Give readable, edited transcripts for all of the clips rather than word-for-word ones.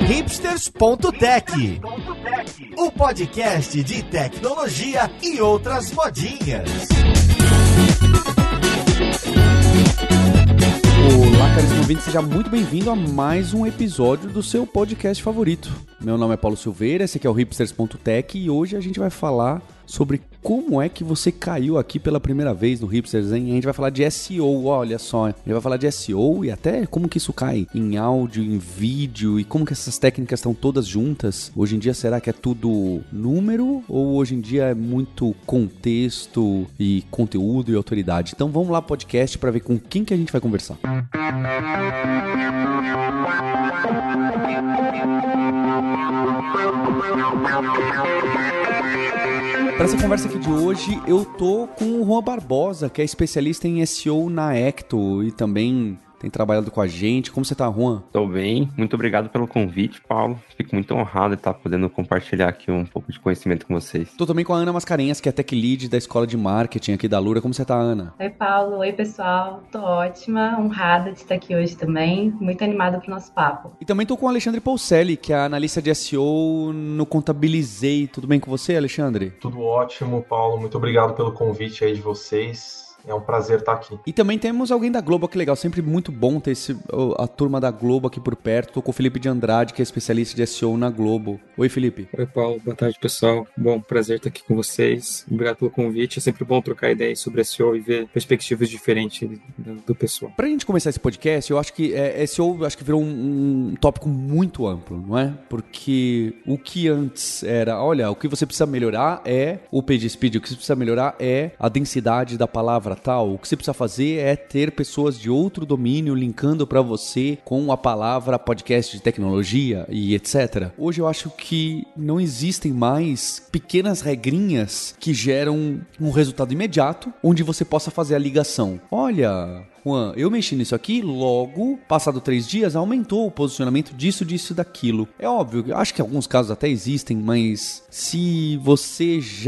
Hipsters.tech, o podcast de tecnologia e outras modinhas. Olá, caríssimo ouvinte, seja muito bem-vindo a mais um episódio do seu podcast favorito. Meu nome é Paulo Silveira, esse aqui é o Hipsters.tech e hoje a gente vai falar sobre como é que você caiu aqui pela primeira vez no Hipsters, hein? A gente vai falar de SEO, olha só. A gente vai falar de SEO e até como que isso cai em áudio, em vídeo e como que essas técnicas estão todas juntas. Hoje em dia, será que é tudo número ou hoje em dia é muito contexto e conteúdo e autoridade? Então vamos lá, podcast, para ver com quem que a gente vai conversar. Para essa conversa aqui de hoje, eu tô com o Juan Barbosa, que é especialista em SEO na Ecto e também tem trabalhado com a gente. Como você tá, Juan? Tô bem, muito obrigado pelo convite, Paulo. Fico muito honrado de estar podendo compartilhar aqui um pouco de conhecimento com vocês. Tô também com a Ana Mascarenhas, que é Tech Lead da Escola de Marketing aqui da Lura. Como você tá, Ana? Oi, Paulo. Oi, pessoal. Tô ótima, honrada de estar aqui hoje também. Muito animada pro nosso papo. E também tô com o Alexandre Polselli, que é analista de SEO no Contabilizei. Tudo bem com você, Alexandre? Tudo ótimo, Paulo. Muito obrigado pelo convite aí de vocês. É um prazer estar aqui. E também temos alguém da Globo, que legal. Sempre muito bom ter a turma da Globo aqui por perto. Tô com o Felipe de Andrade, que é especialista de SEO na Globo. Oi, Felipe. Oi, Paulo. Boa tarde, pessoal. Bom, prazer estar aqui com vocês. Obrigado pelo convite. É sempre bom trocar ideias sobre SEO e ver perspectivas diferentes do pessoal. Pra gente começar esse podcast, eu acho que SEO acho que virou um tópico muito amplo, não é? Porque o que antes era, olha, o que você precisa melhorar é o page speed, o que você precisa melhorar é a densidade da palavra tal. O que você precisa fazer é ter pessoas de outro domínio linkando para você com a palavra podcast de tecnologia e etc. Hoje eu acho que não existem mais pequenas regrinhas que geram um resultado imediato onde você possa fazer a ligação. Olha, Juan, eu mexi nisso aqui, logo, passado 3 dias, aumentou o posicionamento disso, disso e daquilo. É óbvio, acho que alguns casos até existem, mas se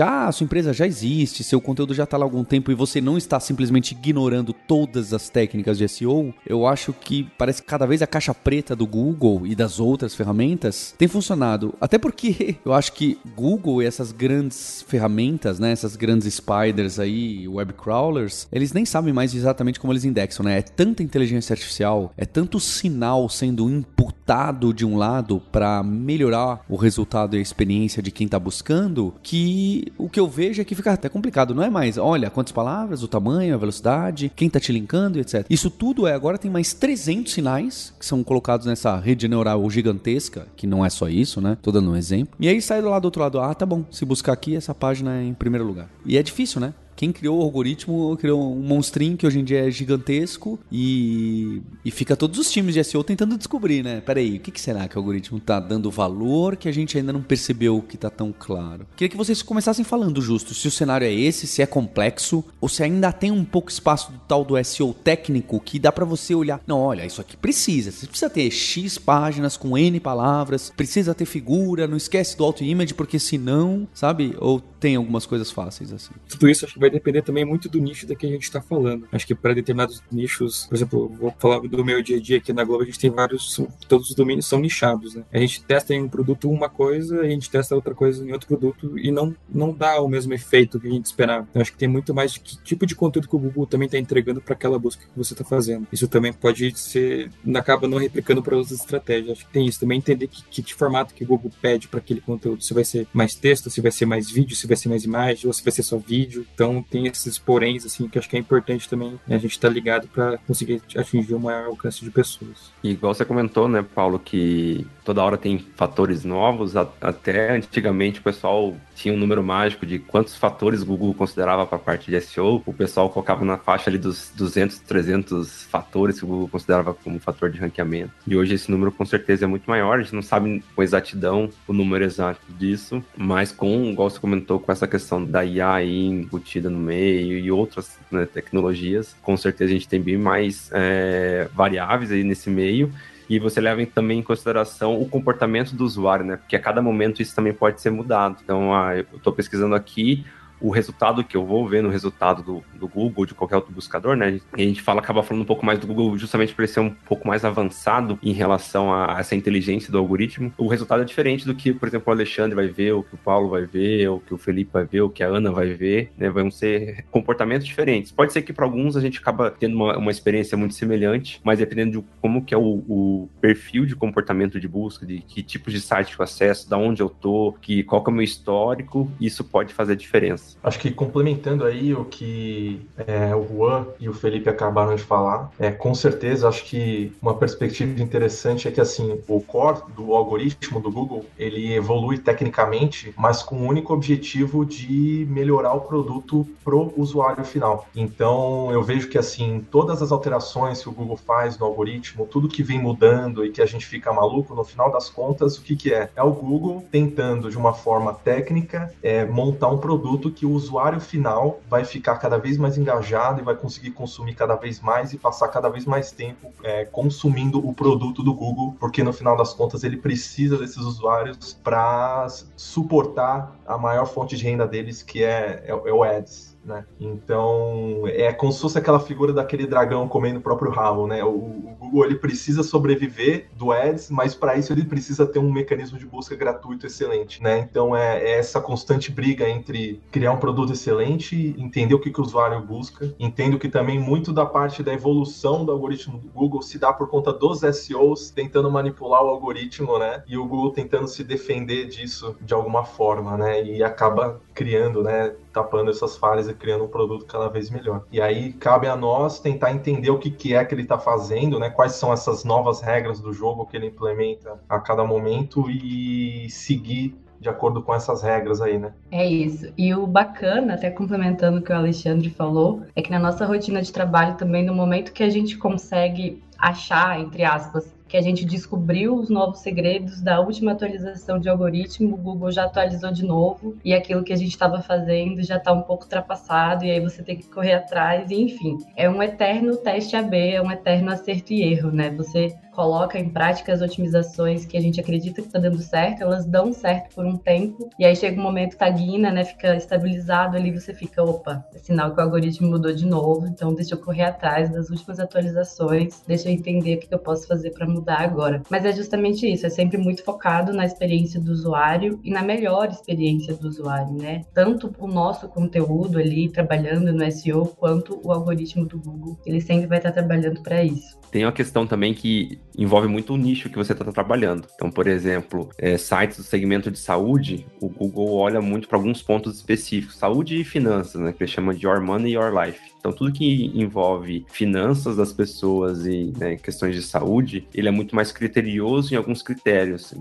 a sua empresa já existe, seu conteúdo já está lá há algum tempo e você não está simplesmente ignorando todas as técnicas de SEO, eu acho que parece que cada vez a caixa preta do Google e das outras ferramentas tem funcionado. Até porque eu acho que Google e essas grandes ferramentas, né, essas grandes spiders aí, web crawlers, eles nem sabem mais exatamente como eles indexam. Né? É tanta inteligência artificial, é tanto sinal sendo imputado de um lado para melhorar o resultado e a experiência de quem está buscando, que o que eu vejo é que fica até complicado. Não é mais, olha, quantas palavras, o tamanho, a velocidade, quem está te linkando, etc. Isso tudo agora tem mais 300 sinais que são colocados nessa rede neural gigantesca, que não é só isso, né? Tô dando um exemplo. E aí sai do lado do outro lado, tá bom, se buscar aqui, essa página é em primeiro lugar. E é difícil, né? Quem criou o algoritmo criou um monstrinho que hoje em dia é gigantesco e fica todos os times de SEO tentando descobrir, né? Peraí, o que será que o algoritmo tá dando valor que a gente ainda não percebeu que tá tão claro? Queria que vocês começassem falando justo se o cenário é esse, se é complexo ou se ainda tem um pouco espaço do tal do SEO técnico que dá pra você olhar. Não, olha, isso aqui precisa. Você precisa ter X páginas com N palavras, precisa ter figura, não esquece do auto-image porque senão, sabe? Ou tem algumas coisas fáceis assim. Tudo isso acho que vai depender também muito do nicho da que a gente está falando. Acho que para determinados nichos, por exemplo, vou falar do meu dia a dia aqui na Globo, a gente tem todos os domínios são nichados, né? A gente testa em um produto uma coisa, a gente testa outra coisa em outro produto e não dá o mesmo efeito que a gente esperava. Então acho que tem muito mais de que tipo de conteúdo que o Google também está entregando para aquela busca que você está fazendo. Isso também pode ser, acaba não replicando para outras estratégias. Acho que tem isso também, entender que formato que o Google pede para aquele conteúdo. Se vai ser mais texto, se vai ser mais vídeo, se vai ser mais imagem ou se vai ser só vídeo. Então tem esses poréns, assim, que acho que é importante também, né, a gente estar ligado para conseguir atingir o maior alcance de pessoas. E igual você comentou, né, Paulo, que toda hora tem fatores novos, até antigamente o pessoal tinha um número mágico de quantos fatores o Google considerava para a parte de SEO, o pessoal colocava na faixa ali dos 200, 300 fatores que o Google considerava como fator de ranqueamento. E hoje esse número com certeza é muito maior, a gente não sabe com exatidão o número exato disso, mas igual você comentou, com essa questão da IA aí embutida no meio e outras, né, tecnologias, com certeza a gente tem bem mais variáveis aí nesse meio. E você leva também em consideração o comportamento do usuário, né? Porque a cada momento isso também pode ser mudado. Então, eu estou pesquisando aqui, o resultado que eu vou ver no resultado do Google ou de qualquer outro buscador, né? A gente acaba falando um pouco mais do Google justamente por ele ser um pouco mais avançado em relação a essa inteligência do algoritmo. O resultado é diferente do que, por exemplo, o Alexandre vai ver, o que o Paulo vai ver, o que o Felipe vai ver, o que a Ana vai ver, né? Vão ser comportamentos diferentes. Pode ser que para alguns a gente acaba tendo uma experiência muito semelhante, mas dependendo de como que é o perfil de comportamento de busca, de que tipos de site eu acesso, da onde eu tô, qual que é o meu histórico, isso pode fazer diferença. Acho que complementando aí o que o Juan e o Felipe acabaram de falar, com certeza acho que uma perspectiva interessante é que assim, o core do algoritmo do Google, ele evolui tecnicamente, mas com o único objetivo de melhorar o produto pro usuário final. Então eu vejo que assim, todas as alterações que o Google faz no algoritmo, tudo que vem mudando e que a gente fica maluco, no final das contas, o que é? É o Google tentando de uma forma técnica montar um produto que o usuário final vai ficar cada vez mais engajado e vai conseguir consumir cada vez mais e passar cada vez mais tempo consumindo o produto do Google, porque no final das contas ele precisa desses usuários para suportar a maior fonte de renda deles, que é o Ads. Né? Então, é como se fosse aquela figura daquele dragão comendo o próprio rabo, né? O Google, ele precisa sobreviver do Ads, mas para isso ele precisa ter um mecanismo de busca gratuito excelente, né? Então, é essa constante briga entre criar um produto excelente, entender o que o usuário busca, entendo que também muito da parte da evolução do algoritmo do Google se dá por conta dos SEOs tentando manipular o algoritmo, né? E o Google tentando se defender disso de alguma forma, né? E acaba criando, né? Tapando essas falhas e criando um produto cada vez melhor. E aí cabe a nós tentar entender o que é que ele está fazendo, né? Quais são essas novas regras do jogo que ele implementa a cada momento e seguir de acordo com essas regras aí, né? É isso. E o bacana, até complementando o que o Alexandre falou, é que na nossa rotina de trabalho também, no momento que a gente consegue achar, entre aspas, que a gente descobriu os novos segredos da última atualização de algoritmo, o Google já atualizou de novo e aquilo que a gente estava fazendo já está um pouco ultrapassado e aí você tem que correr atrás e enfim, é um eterno teste AB, é um eterno acerto e erro, né? Você coloca em prática as otimizações que a gente acredita que está dando certo, elas dão certo por um tempo, e aí chega um momento que estagna, né, fica estabilizado ali, você fica, opa, é sinal que o algoritmo mudou de novo, então deixa eu correr atrás das últimas atualizações, deixa eu entender o que eu posso fazer para mudar agora. Mas é justamente isso, é sempre muito focado na experiência do usuário e na melhor experiência do usuário, né? Tanto o nosso conteúdo ali, trabalhando no SEO, quanto o algoritmo do Google, ele sempre vai estar trabalhando para isso. Tem uma questão também que envolve muito o nicho que você está trabalhando. Então, por exemplo, sites do segmento de saúde, o Google olha muito para alguns pontos específicos. Saúde e finanças, né? Que ele chama de Your Money, Your Life. Então, tudo que envolve finanças das pessoas e questões de saúde, ele é muito mais criterioso em alguns critérios.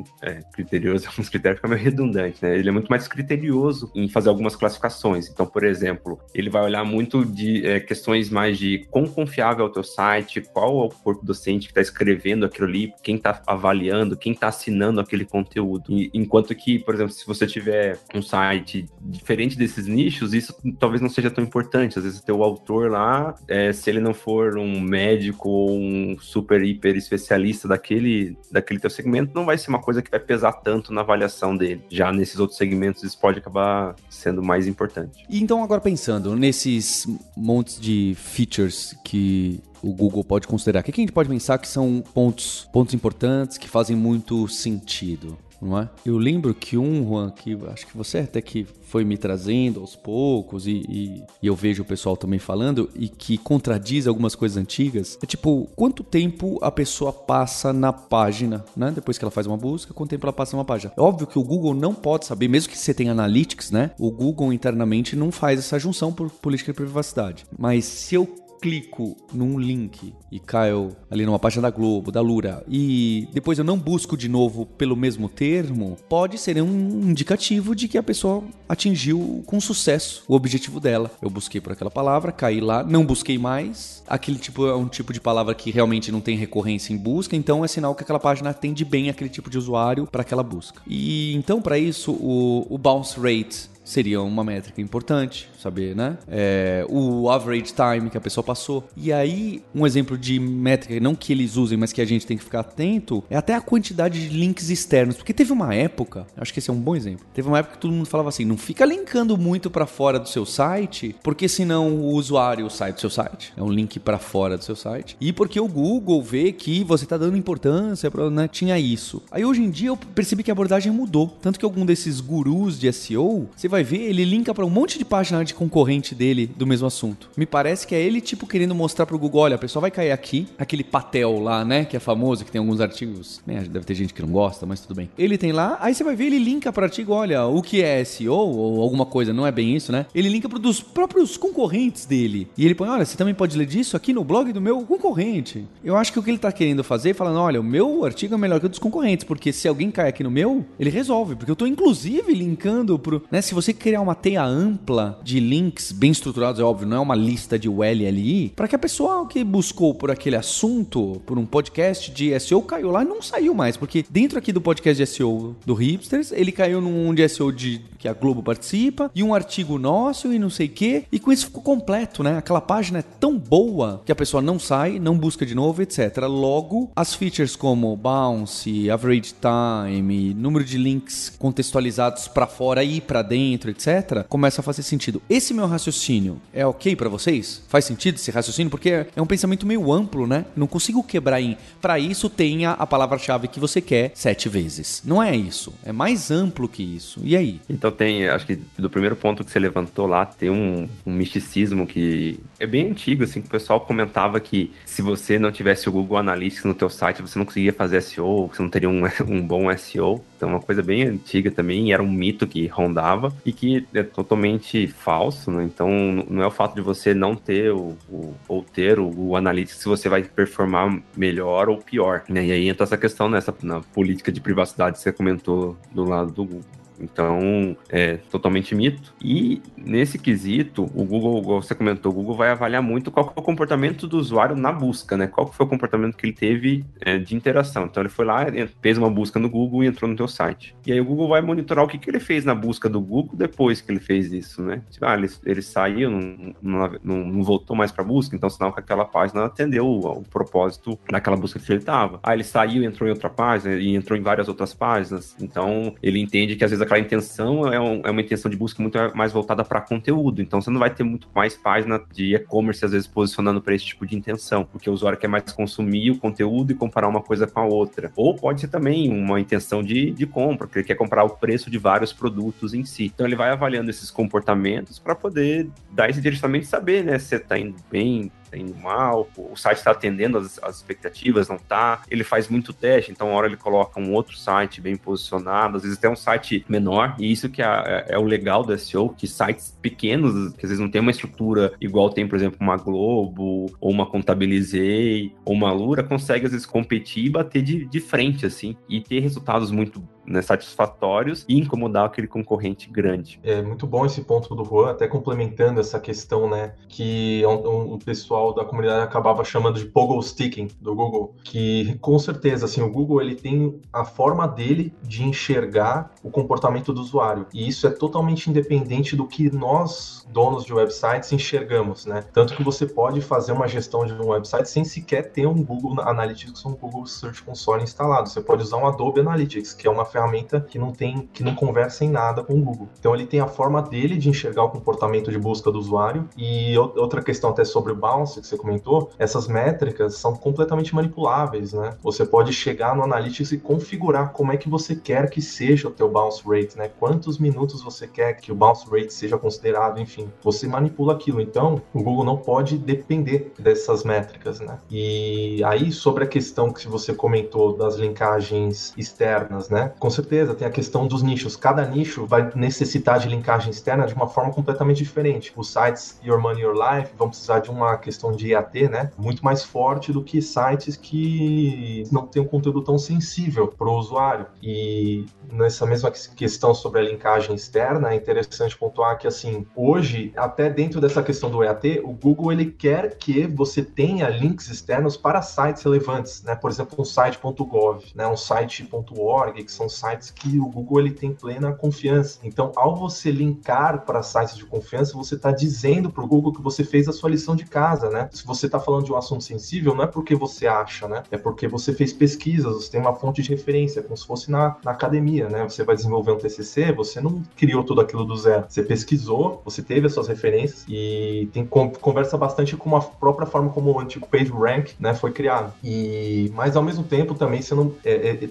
Criterioso em alguns critérios fica meio redundante, né? Ele é muito mais criterioso em fazer algumas classificações. Então, por exemplo, ele vai olhar muito de questões mais de quão confiável é o teu site, qual é o corpo docente que está escrevendo aquilo ali, quem está avaliando, quem está assinando aquele conteúdo. E, enquanto que, por exemplo, se você tiver um site diferente desses nichos, isso talvez não seja tão importante. Às vezes, ter o autor lá, se ele não for um médico ou um super, hiper especialista daquele teu segmento, não vai ser uma coisa que vai pesar tanto na avaliação dele. Já nesses outros segmentos, isso pode acabar sendo mais importante. E então, agora pensando nesses montes de features que o Google pode considerar, o que a gente pode pensar que são pontos importantes, que fazem muito sentido? Não é? Eu lembro que Juan, que acho que você até que foi me trazendo aos poucos e eu vejo o pessoal também falando e que contradiz algumas coisas antigas, é tipo, quanto tempo a pessoa passa na página, né? Depois que ela faz uma busca, quanto tempo ela passa numa página. É óbvio que o Google não pode saber, mesmo que você tenha Analytics, né? O Google internamente não faz essa junção por política de privacidade. Mas se eu clico num link e caio ali numa página da Globo, da Lura, e depois eu não busco de novo pelo mesmo termo, pode ser um indicativo de que a pessoa atingiu com sucesso o objetivo dela. Eu busquei por aquela palavra, caí lá, não busquei mais. Aquele tipo é um tipo de palavra que realmente não tem recorrência em busca, então é sinal que aquela página atende bem aquele tipo de usuário para aquela busca. E então, para isso, o bounce rate seria uma métrica importante, saber, né? O average time que a pessoa passou. E aí, um exemplo de métrica, não que eles usem, mas que a gente tem que ficar atento, é até a quantidade de links externos. Porque teve uma época, acho que esse é um bom exemplo, teve uma época que todo mundo falava assim, não fica linkando muito pra fora do seu site, porque senão o usuário sai do seu site. É um link pra fora do seu site. E porque o Google vê que você tá dando importância, né? Tinha isso. Aí hoje em dia eu percebi que a abordagem mudou. Tanto que algum desses gurus de SEO, você vai ver, ele linka pra um monte de página de concorrente dele do mesmo assunto. Me parece que é ele, tipo, querendo mostrar pro Google, olha, a pessoa vai cair aqui, aquele Patel lá, né, que é famoso, que tem alguns artigos, né, deve ter gente que não gosta, mas tudo bem. Ele tem lá, aí você vai ver, ele linka pro artigo, olha, o que é SEO, ou alguma coisa, não é bem isso, né? Ele linka dos próprios concorrentes dele. E ele põe, olha, você também pode ler disso aqui no blog do meu concorrente. Eu acho que o que ele tá querendo fazer é falando, olha, o meu artigo é melhor que o dos concorrentes, porque se alguém cai aqui no meu, ele resolve, porque eu tô inclusive linkando pro, né, se você criar uma teia ampla de links bem estruturados, é óbvio, não é uma lista de URL ali, para que a pessoa que buscou por aquele assunto, por um podcast de SEO, caiu lá e não saiu mais, porque dentro aqui do podcast de SEO do Hipsters, ele caiu num de SEO que a Globo participa, e um artigo nosso e não sei o quê, e com isso ficou completo, né? Aquela página é tão boa que a pessoa não sai, não busca de novo, etc. Logo, as features como bounce, average time, número de links contextualizados para fora e para dentro, etc., começa a fazer sentido. Esse meu raciocínio é ok para vocês? Faz sentido esse raciocínio? Porque é um pensamento meio amplo, né? Não consigo quebrar em, para isso tenha a palavra-chave que você quer 7 vezes. Não é isso. É mais amplo que isso. E aí? Então tem, acho que do primeiro ponto que você levantou lá, tem um misticismo que é bem antigo, assim, que o pessoal comentava que se você não tivesse o Google Analytics no teu site, você não conseguia fazer SEO, você não teria um bom SEO. Então, uma coisa bem antiga também, era um mito que rondava e que é totalmente falso, né? Então, não é o fato de você não ter ou ter o Analytics se você vai performar melhor ou pior, né? E aí entra essa questão na política de privacidade que você comentou do lado do Google. Então, é totalmente mito. E nesse quesito, o Google, como você comentou, o Google vai avaliar muito qual que é o comportamento do usuário na busca, né? Qual que foi o comportamento que ele teve de interação. Então, ele foi lá, fez uma busca no Google e entrou no teu site. E aí o Google vai monitorar o que ele fez na busca do Google depois que ele fez isso, né? Tipo, ele saiu, não voltou mais para a busca, então sinal que aquela página atendeu o propósito daquela busca que ele estava. Aí ele saiu, entrou em outra página e entrou em várias outras páginas. Então, ele entende que às vezes aquela intenção é uma intenção de busca muito mais voltada para conteúdo. Então, você não vai ter muito mais página de e-commerce, às vezes, posicionando para esse tipo de intenção, porque o usuário quer mais consumir o conteúdo e comparar uma coisa com a outra. Ou pode ser também uma intenção de compra, porque ele quer comprar o preço de vários produtos em si. Então, ele vai avaliando esses comportamentos para poder dar esse direcionamento e saber, né, se você está indo bem, indo mal, o site está atendendo as expectativas, não está. Ele faz muito teste, então uma hora ele coloca um outro site bem posicionado, às vezes até um site menor, e isso que é o legal do SEO, que sites pequenos, que às vezes não tem uma estrutura igual tem, por exemplo, uma Globo, ou uma Contabilizei, ou uma Lura, consegue às vezes competir e bater de frente, assim, e ter resultados muito, né, satisfatórios e incomodar aquele concorrente grande. É muito bom esse ponto do Juan, até complementando essa questão, né, que o pessoal da comunidade acabava chamando de pogo sticking do Google, que com certeza, assim, o Google ele tem a forma dele de enxergar o comportamento do usuário, e isso é totalmente independente do que nós, donos de websites, enxergamos, né, tanto que você pode fazer uma gestão de um website sem sequer ter um Google Analytics ou um Google Search Console instalado. Você pode usar um Adobe Analytics, que é uma ferramenta que não conversa em nada com o Google. Então ele tem a forma dele de enxergar o comportamento de busca do usuário. E outra questão até sobre o bounce que você comentou, essas métricas são completamente manipuláveis, né? Você pode chegar no Analytics e configurar como é que você quer que seja o teu bounce rate, né? Quantos minutos você quer que o bounce rate seja considerado, enfim. Você manipula aquilo. Então, o Google não pode depender dessas métricas, né? E aí, sobre a questão que você comentou das linkagens externas, né? Com certeza, tem a questão dos nichos. Cada nicho vai necessitar de linkagem externa de uma forma completamente diferente. Os sites Your Money, Your Life vão precisar de uma questão de IAT, né? Muito mais forte do que sites que não têm um conteúdo tão sensível para o usuário. E nessa mesma questão sobre a linkagem externa, é interessante pontuar que, assim, hoje, até dentro dessa questão do IAT, o Google ele quer que você tenha links externos para sites relevantes, né? Por exemplo, um site.gov, né? Um site.org, que são sites que o Google ele tem plena confiança. Então, ao você linkar para sites de confiança, você está dizendo para o Google que você fez a sua lição de casa, né? Se você está falando de um assunto sensível, não é porque você acha, né? É porque você fez pesquisas, você tem uma fonte de referência, como se fosse na academia, né? Você vai desenvolver um TCC, você não criou tudo aquilo do zero. Você pesquisou, você teve as suas referências e conversa bastante com a própria forma como o antigo PageRank, né, foi criado. Mas ao mesmo tempo também você não,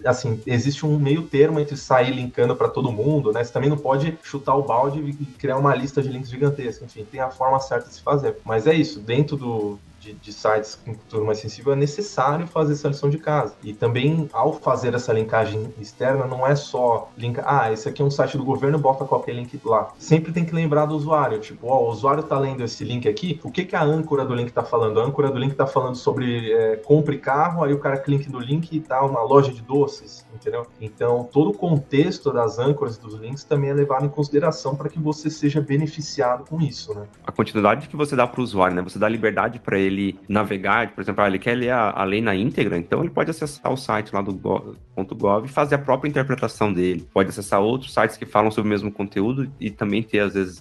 assim, existe um meio termo entre sair linkando para todo mundo, né? Você também não pode chutar o balde e criar uma lista de links gigantesca. Enfim, tem a forma certa de se fazer. Mas é isso, dentro de sites com cultura mais sensível, é necessário fazer essa lição de casa. E também, ao fazer essa linkagem externa, não é só linkar, esse aqui é um site do governo, bota qualquer link lá. Sempre tem que lembrar do usuário, tipo, o usuário tá lendo esse link aqui, o que a âncora do link tá falando? A âncora do link tá falando sobre compre carro, aí o cara clica no link e tá uma loja de doces, entendeu? Então, todo o contexto das âncoras dos links também é levado em consideração para que você seja beneficiado com isso, né? A continuidade que você dá para o usuário, né? Você dá liberdade para ele navegar, por exemplo, ele quer ler a lei na íntegra, então ele pode acessar o site lá do .gov e fazer a própria interpretação dele. Pode acessar outros sites que falam sobre o mesmo conteúdo e também ter, às vezes,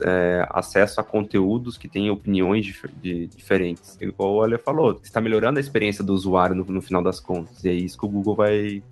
acesso a conteúdos que têm opiniões diferentes. Igual o Ale falou, está melhorando a experiência do usuário no final das contas, e é isso que o Google vai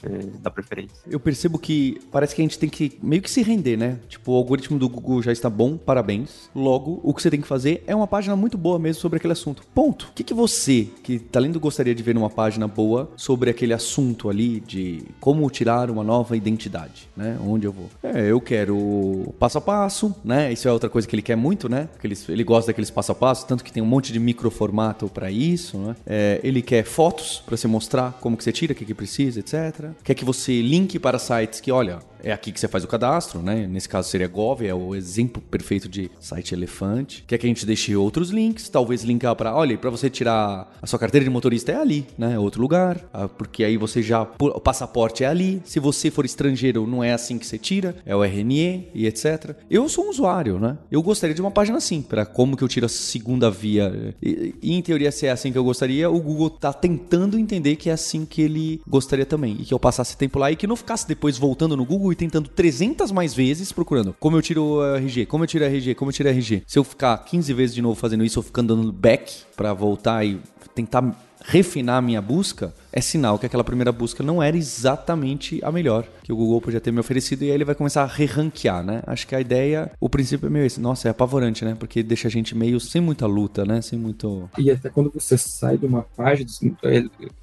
dar preferência. Eu percebo que parece que a gente tem que meio que se render, né? Tipo, o algoritmo do Google já está bom, parabéns. Logo, o que você tem que fazer é uma página muito boa mesmo sobre aquele assunto. Ponto. O que você, que tá lendo, gostaria de ver numa página boa sobre aquele assunto ali de como tirar uma nova identidade, né? Onde eu vou? Eu quero passo a passo, né? Isso é outra coisa que ele quer muito, né? Porque ele gosta daqueles passo a passo, tanto que tem um monte de microformato para isso, né? Ele quer fotos para você mostrar como que você tira, o que precisa, etc. Quer que você linke para sites que, olha, é aqui que você faz o cadastro, né? Nesse caso seria Gov, é o exemplo perfeito de site elefante. Quer que a gente deixe outros links, talvez linkar para, olha, para você tirar a sua carteira de motorista é ali, né? É outro lugar, porque aí você já, o passaporte é ali. Se você for estrangeiro, não é assim que você tira, é o RNE e etc. Eu sou um usuário, né? Eu gostaria de uma página assim, para como que eu tiro a segunda via. E em teoria, se é assim que eu gostaria, o Google tá tentando entender que é assim que ele gostaria também. E que eu passasse tempo lá e que não ficasse depois voltando no Google e tentando 300 mais vezes procurando como eu tiro o RG, como eu tiro RG, como eu tiro RG. Se eu ficar 15 vezes de novo fazendo isso, eu ficando dando back pra voltar e tentar refinar a minha busca, é sinal que aquela primeira busca não era exatamente a melhor que o Google podia ter me oferecido, e aí ele vai começar a re-ranquear, né? Acho que a ideia, o princípio é meio esse. Nossa, é apavorante, né? Porque deixa a gente meio sem muita luta, né? Sem muito... E até quando você sai de uma página,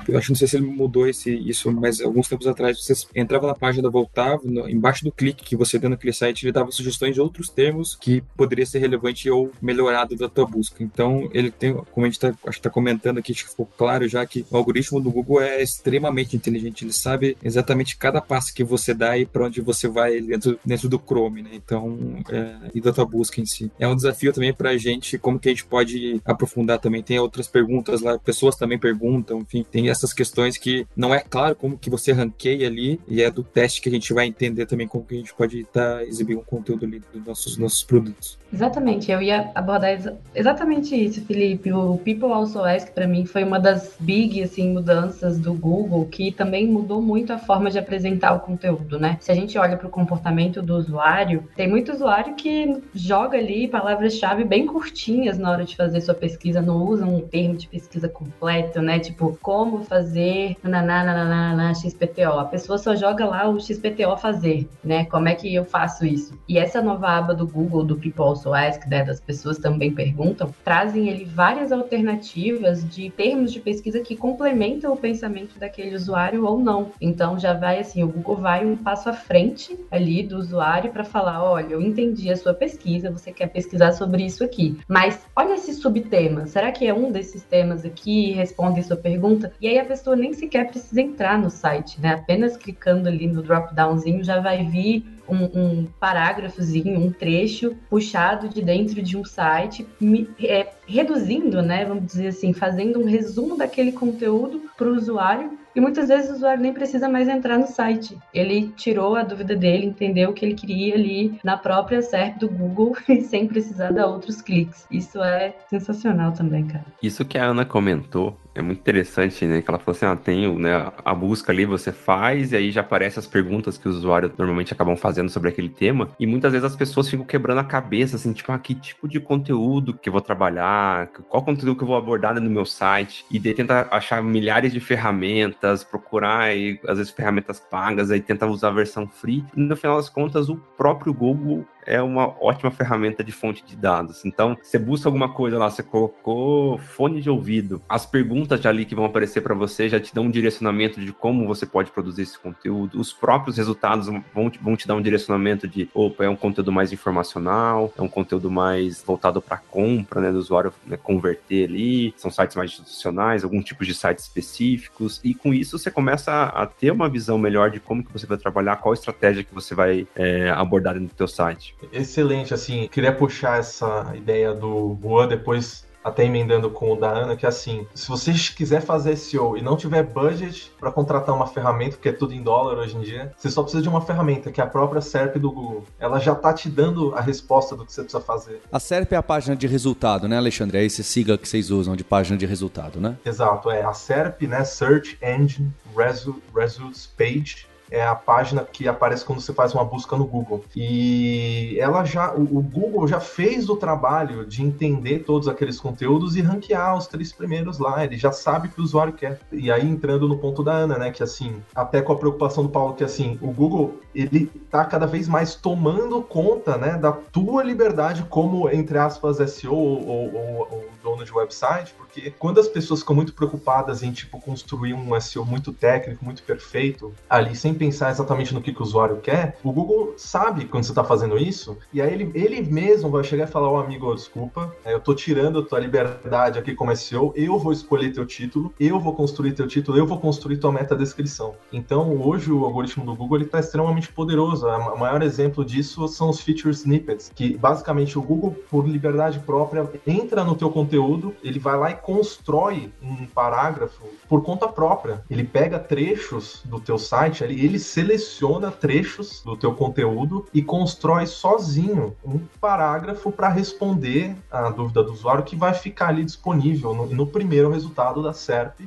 eu acho, não sei se ele mudou isso, mas alguns tempos atrás você entrava na página, voltava, embaixo do clique que você deu naquele site, ele dava sugestões de outros termos que poderia ser relevante ou melhorado da tua busca. Então, ele tem, como a gente tá comentando aqui, acho que ficou claro já que o algoritmo do Google é extremamente inteligente, ele sabe exatamente cada passo que você dá e para onde você vai dentro do Chrome, né? Então, e da tua busca em si. É um desafio também pra gente, como que a gente pode aprofundar também. Tem outras perguntas lá, pessoas também perguntam, enfim, tem essas questões que não é claro como que você ranqueia ali, e é do teste que a gente vai entender também como que a gente pode exibir um conteúdo ali dos nossos produtos. Exatamente, eu ia abordar exatamente isso, Felipe. O People Also Ask, para mim, foi uma das big, assim, mudanças do Google, que também mudou muito a forma de apresentar o conteúdo, né? Se a gente olha para o comportamento do usuário, tem muito usuário que joga ali palavras-chave bem curtinhas na hora de fazer sua pesquisa, não usa um termo de pesquisa completo, né? Tipo, como fazer XPTO. A pessoa só joga lá o XPTO fazer, né? Como é que eu faço isso? E essa nova aba do Google, do People Also Ask, né, das pessoas também perguntam, trazem ele várias alternativas de termos de pesquisa que complementam o pensamento daquele usuário ou não. Então já vai assim, o Google vai um passo à frente ali do usuário para falar, olha, eu entendi a sua pesquisa, você quer pesquisar sobre isso aqui, mas olha esse subtema, será que é um desses temas aqui? Responde sua pergunta, e aí a pessoa nem sequer precisa entrar no site, né? Apenas clicando ali no drop-downzinho já vai vir um parágrafozinho, um trecho puxado de dentro de um site, reduzindo, né, vamos dizer assim, fazendo um resumo daquele conteúdo para o usuário, e muitas vezes o usuário nem precisa mais entrar no site. Ele tirou a dúvida dele, entendeu o que ele queria ali na própria SERP do Google e sem precisar dar outros cliques. Isso é sensacional também, cara. Isso que a Ana comentou É muito interessante, né? Que ela falou assim, tem né, a busca ali, você faz, e aí já aparecem as perguntas que os usuários normalmente acabam fazendo sobre aquele tema, e muitas vezes as pessoas ficam quebrando a cabeça, assim, tipo, que tipo de conteúdo que eu vou trabalhar, qual conteúdo que eu vou abordar no meu site, e daí tenta achar milhares de ferramentas, procurar, e, às vezes, ferramentas pagas, aí tenta usar a versão free, e no final das contas, o próprio Google é uma ótima ferramenta de fonte de dados. Então, você busca alguma coisa lá, você colocou fone de ouvido, as perguntas ali que vão aparecer para você já te dão um direcionamento de como você pode produzir esse conteúdo, os próprios resultados vão te dar um direcionamento de, é um conteúdo mais informacional, é um conteúdo mais voltado para compra, né, do usuário, né, converter ali, são sites mais institucionais, algum tipo de sites específicos, e com isso você começa a ter uma visão melhor de como que você vai trabalhar, qual estratégia que você vai abordar dentro do teu site. Excelente, assim, queria puxar essa ideia do Juan, depois até emendando com o da Ana, que assim, se você quiser fazer SEO e não tiver budget para contratar uma ferramenta, porque é tudo em dólar hoje em dia, você só precisa de uma ferramenta, que é a própria SERP do Google. Ela já tá te dando a resposta do que você precisa fazer. A SERP é a página de resultado, né, Alexandre? É esse sigla que vocês usam de página de resultado, né? Exato, a SERP, né, Search Engine Results Page, é a página que aparece quando você faz uma busca no Google. E o Google já fez o trabalho de entender todos aqueles conteúdos e ranquear os 3 primeiros lá. Ele já sabe o que o usuário quer. E aí, entrando no ponto da Ana, né, que assim, até com a preocupação do Paulo, que assim, o Google, ele tá cada vez mais tomando conta, né, da tua liberdade como, entre aspas, SEO ou dono de website, porque quando as pessoas ficam muito preocupadas em, tipo, construir um SEO muito técnico, muito perfeito, ali, sem pensar exatamente no que o usuário quer, o Google sabe quando você está fazendo isso, e aí ele mesmo vai chegar e falar, amigo, desculpa, eu tô tirando a tua liberdade aqui como SEO, eu vou escolher teu título, eu vou construir teu título, eu vou construir tua meta-descrição. Então, hoje, o algoritmo do Google está extremamente poderoso. O maior exemplo disso são os feature snippets, que, basicamente, o Google, por liberdade própria, entra no teu conteúdo, ele vai lá e constrói um parágrafo por conta própria. Ele pega trechos do teu site, ele seleciona trechos do teu conteúdo e constrói sozinho um parágrafo para responder a dúvida do usuário, que vai ficar ali disponível no primeiro resultado da SERP,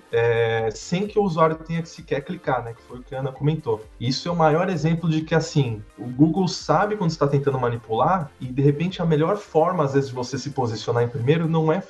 sem que o usuário tenha que sequer clicar, né? Que foi o que a Ana comentou. Isso é o maior exemplo de que, assim, o Google sabe quando está tentando manipular e, de repente, a melhor forma, às vezes, de você se posicionar em primeiro não é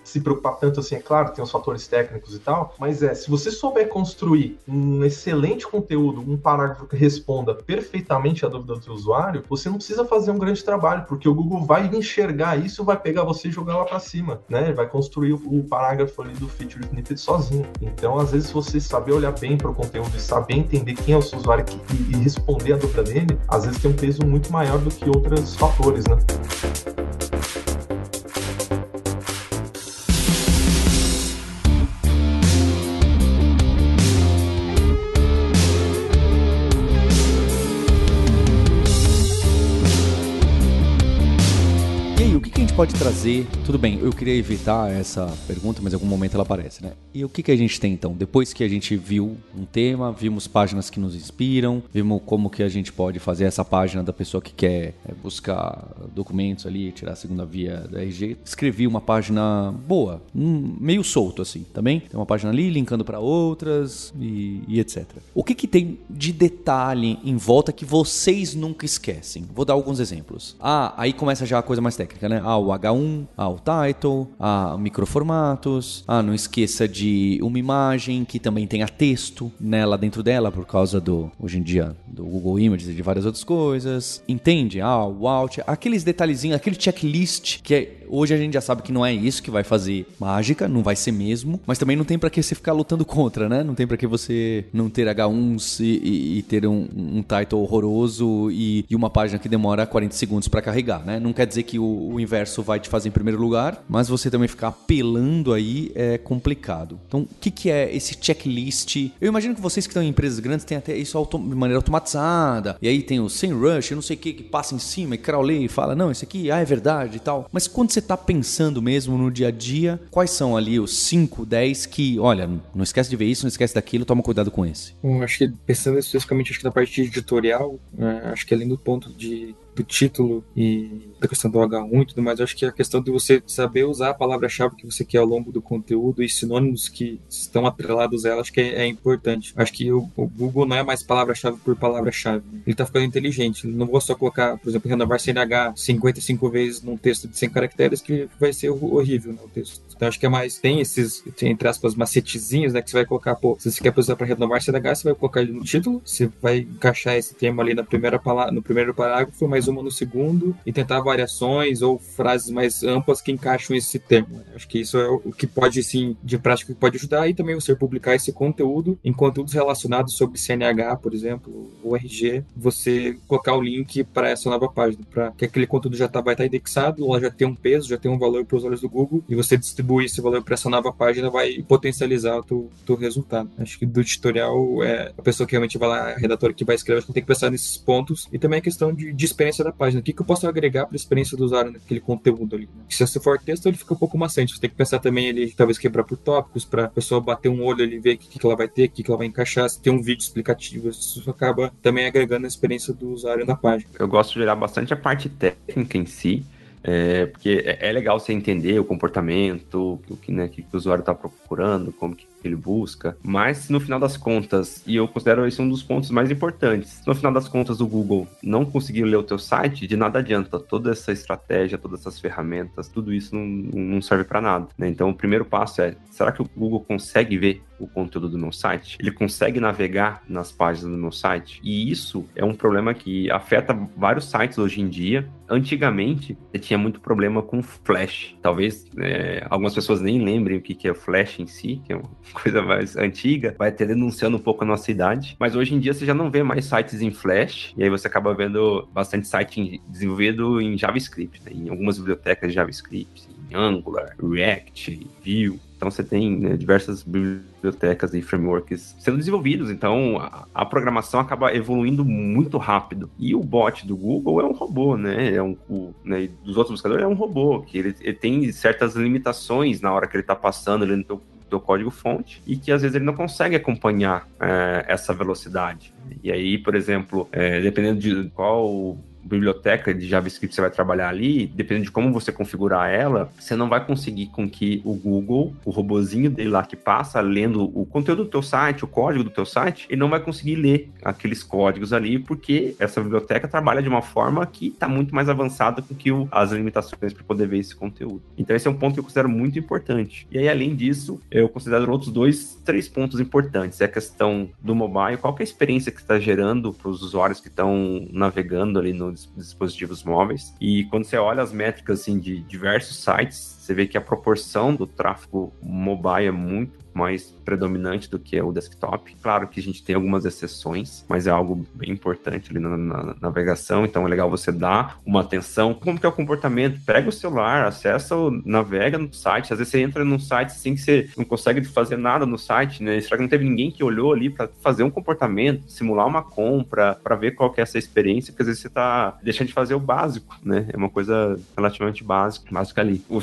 se preocupar tanto assim, é claro, tem os fatores técnicos e tal, mas se você souber construir um excelente conteúdo, um parágrafo que responda perfeitamente a dúvida do seu usuário, você não precisa fazer um grande trabalho, porque o Google vai enxergar isso, vai pegar você e jogar lá para cima, né? Ele vai construir o parágrafo ali do feature snippet sozinho. Então, às vezes, se você saber olhar bem para o conteúdo e saber entender quem é o seu usuário e responder a dúvida dele, às vezes tem um peso muito maior do que outros fatores, né? Pode trazer, tudo bem, eu queria evitar essa pergunta, mas em algum momento ela aparece, né? E o que a gente tem então? Depois que a gente viu um tema, vimos páginas que nos inspiram, vimos como que a gente pode fazer essa página da pessoa que quer buscar documentos ali, tirar a segunda via da RG, escrevi uma página boa, meio solto assim, também. Tem uma página ali linkando para outras e etc. O que tem de detalhe em volta que vocês nunca esquecem? Vou dar alguns exemplos. Aí começa já a coisa mais técnica, né? O H1, o title, microformatos, não esqueça de uma imagem que também tenha texto nela dentro dela, por causa hoje em dia, do Google Images e de várias outras coisas. Entende? O alt, aqueles detalhezinhos, aquele checklist que hoje a gente já sabe que não é isso que vai fazer mágica, não vai ser mesmo, mas também não tem pra que você ficar lutando contra, né? Não tem pra que você não ter H1s e ter um title horroroso e uma página que demora 40 segundos pra carregar, né? Não quer dizer que o inverso vai te fazer em primeiro lugar, mas você também ficar apelando aí é complicado. Então, o que é esse checklist? Eu imagino que vocês que estão em empresas grandes têm até isso de maneira automatizada, e aí tem o SEMrush, eu não sei o que passa em cima e crawley e fala, não, isso aqui é verdade e tal. Mas quando você tá pensando mesmo no dia a dia, quais são ali os 5, 10 que, olha, não esquece de ver isso, não esquece daquilo, toma cuidado com esse? Bom, acho que pensando especificamente na parte editorial, acho que além do ponto de do título e da questão do H1 e tudo mais, eu acho que a questão de você saber usar a palavra-chave que você quer ao longo do conteúdo e sinônimos que estão atrelados a ela, acho que é importante. Acho que o Google não é mais palavra-chave por palavra-chave. Ele tá ficando inteligente. Ele não vou só colocar, por exemplo, renovar CNH 55 vezes num texto de 100 caracteres que vai ser horrível, né, o texto. Então acho que é mais, tem esses, entre aspas, macetezinhos, né, que você vai colocar, se você quer usar para renovar CNH, você vai colocar ele no título, você vai encaixar esse termo ali na primeira palavra, no primeiro parágrafo, mais uma no segundo, e tentar variações ou frases mais amplas que encaixam esse termo. Acho que isso é o que pode, sim, de prática, que pode ajudar, e também você publicar esse conteúdo em conteúdos relacionados sobre CNH, por exemplo, ou RG, você colocar o link para essa nova página, para que aquele conteúdo vai estar indexado, ela já tem um peso, já tem um valor para os olhos do Google, e você distribui esse valor para essa nova página, vai potencializar o teu resultado. Acho que do tutorial, a pessoa que realmente vai lá, a redatora que vai escrever, acho que tem que pensar nesses pontos, e também a questão de experiência da página. O que eu posso agregar para a experiência do usuário naquele conteúdo ali, né? Se você for texto, ele fica um pouco maçante. Você tem que pensar também ele, talvez quebrar por tópicos, para a pessoa bater um olho ali, ver o que ela vai ter, o que ela vai encaixar, se tem um vídeo explicativo. Isso acaba também agregando a experiência do usuário na página. Eu gosto de olhar bastante a parte técnica em si, porque é legal você entender o comportamento, o que o usuário está procurando, como que ele busca, mas no final das contas, e eu considero esse um dos pontos mais importantes, no final das contas o Google não conseguir ler o teu site, de nada adianta, toda essa estratégia, todas essas ferramentas, tudo isso não serve para nada, né? Então o primeiro passo é, será que o Google consegue ver o conteúdo do meu site? Ele consegue navegar nas páginas do meu site? E isso é um problema que afeta vários sites hoje em dia. Antigamente, tinha muito problema com Flash. Talvez algumas pessoas nem lembrem o que é o Flash em si, que é uma coisa mais antiga, vai até denunciando um pouco a nossa idade. Mas hoje em dia você já não vê mais sites em Flash, e aí você acaba vendo bastante site desenvolvido em JavaScript, né? Em algumas bibliotecas de JavaScript, em Angular, React, Vue. Então você tem, né, diversas bibliotecas e frameworks sendo desenvolvidos, então a programação acaba evoluindo muito rápido. E o bot do Google é um robô, né? E dos outros buscadores é um robô, que ele tem certas limitações na hora que ele está passando ali no teu código-fonte, e que às vezes ele não consegue acompanhar essa velocidade. E aí, por exemplo, dependendo de qual biblioteca de JavaScript você vai trabalhar ali, dependendo de como você configurar ela, você não vai conseguir com que o Google, o robozinho dele lá que passa lendo o conteúdo do teu site, o código do teu site, ele não vai conseguir ler aqueles códigos ali, porque essa biblioteca trabalha de uma forma que está muito mais avançada do que as limitações para poder ver esse conteúdo. Então esse é um ponto que eu considero muito importante. E aí, além disso, eu considero outros 3 pontos importantes. É a questão do mobile, qual que é a experiência que está gerando para os usuários que estão navegando ali no dispositivos móveis. E quando você olha as métricas assim, de diversos sites, você vê que a proporção do tráfego mobile é muito mais predominante do que o desktop. Claro que a gente tem algumas exceções, mas é algo bem importante ali na navegação, então é legal você dar uma atenção. Como que é o comportamento? Pega o celular, acessa, navega no site. Às vezes você entra num site assim que você não consegue fazer nada no site, né? Será que não teve ninguém que olhou ali para fazer um comportamento, simular uma compra, para ver qual que é essa experiência, porque às vezes você tá deixando de fazer o básico, né? É uma coisa relativamente básica ali. O